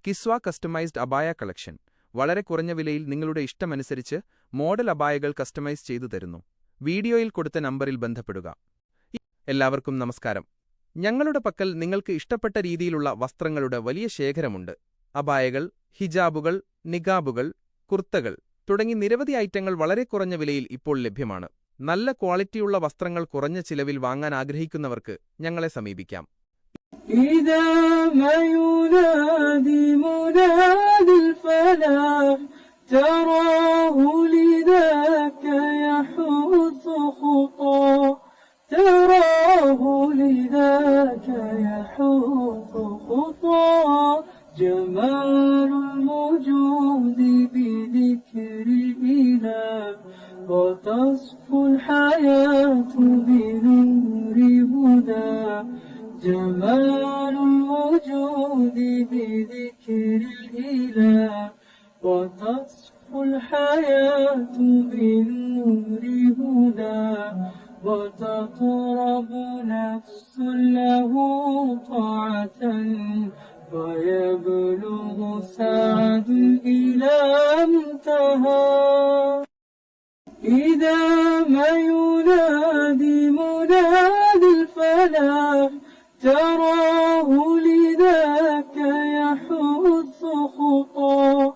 കിസ്വ കസ്റ്റമൈസ്ഡ് അബായ കളക്ഷൻ. വളരെ കുറഞ്ഞ വിലയിൽ നിങ്ങളുടെ ഇഷ്ടമനുസരിച്ച് മോഡൽ അബായകൾ കസ്റ്റമൈസ് ചെയ്തു തരുന്നു. വീഡിയോയിൽ കൊടുത്ത നമ്പറിൽ ബന്ധപ്പെടുക. എല്ലാവർക്കും നമസ്കാരം. ഞങ്ങളുടെ പക്കൽ നിങ്ങൾക്ക് ഇഷ്ടപ്പെട്ട രീതിയിലുള്ള വസ്ത്രങ്ങളുടെ വലിയ ശേഖരമുണ്ട്. അബായകൾ, ഹിജാബുകൾ, നിഖാബുകൾ, കുർത്തകൾ തുടങ്ങി നിരവധി ഐറ്റങ്ങൾ വളരെ കുറഞ്ഞ വിലയിൽ ഇപ്പോൾ ലഭ്യമാണ്. നല്ല ക്വാളിറ്റിയുള്ള വസ്ത്രങ്ങൾ കുറഞ്ഞ ചിലവിൽ വാങ്ങാൻ ആഗ്രഹിക്കുന്നവർക്ക് ഞങ്ങളെ സമീപിക്കാം. إذا ما ينادي مناد الفلاح تراه لذاك يحث خطاه تراه لذاك يحث خطاه جمال الموجود بذكر الإله وتصفو الحياة بنور هدى جمال الوجود بذكر الإله وتصفو الحياة بنور هدى وتطرب نفس له طاعة ويبلغ سعد إلى منتهى إذا ما ينادي مناد الفلاح تراه لذاك يحث خطاه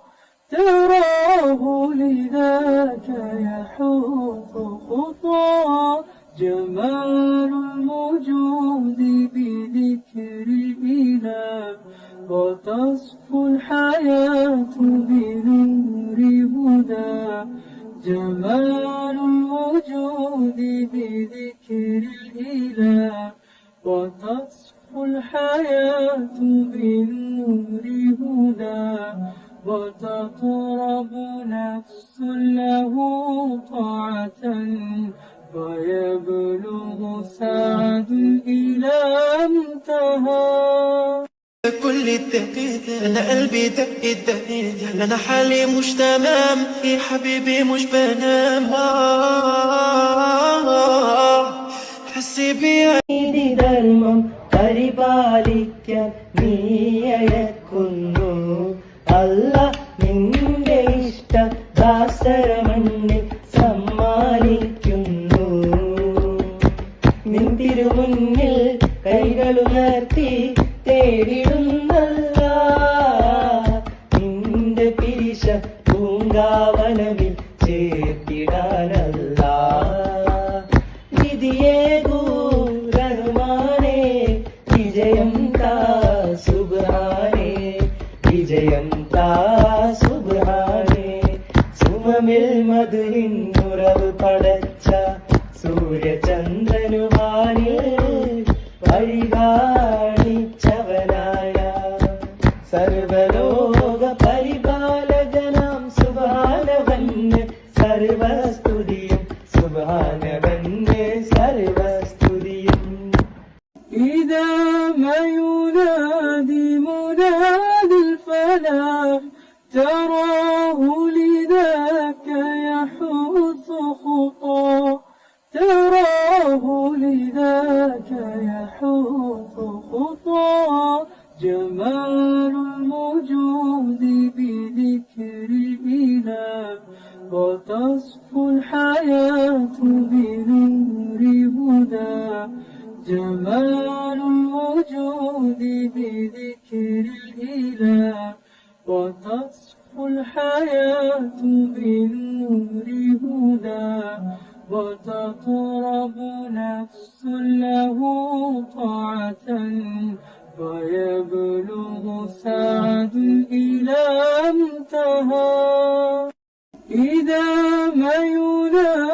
تراه لذاك يحث خطاه جمال الموجود بذكر الإله وتصفو الحياة بنور هدى جمال الوجود بذكر الإله وتصفو الحياة بنور هدى وتطرب نفس له طاعة ويبلغ سعد إلى منتهى كل التقيت انا قلبي دق الدقيت انا حالي مش تمام يا حبيبي مش بنام حسي بيا ധർമ്മം പരിപാലിക്കാൻ നീയയക്കുന്നു അല്ല നിന്റെ ഇഷ്ട ദാസരമണ്ണിൽ സമ്മാനിക്കുന്നു നിൻ തിരുമുന്നിൽ കൈകളുയർത്തി തേടിടുന്നല്ല നിന്റെ പിരിശ പൂങ്കാവനവിൽ ചേർത്തിടാനല്ല വിധിയേകൂ റഹ്മാനേ വിജയം താ സുബ്ഹാനേ വിജയം താ സുബ്ഹാനേ സുമമിൽ മധുരിൻ ഉറവ് പടച്ച സൂര്യചന്ദ്രനുവാനിൽ വഴികാണിച്ചവനായ സർവലോക പരിപാലകനാം സുബ്ഹാനവന് സർവസ്തുതിയും സുബ്ഹാനവന് സർവസ്തുതിയും إذا ما ينادي مناد الفلاح تراه لذاك يحث خطاه تراه لذاك يحث خطاه جمال الموجود بذكر الإله وتصفو الحياة بنور هدى جمال الوجود بذكر الإله وتصفو الحياة بنور هدى وتطرب نفس له طاعة ويبلغ سعد إلى منتهى إذا ما ينادي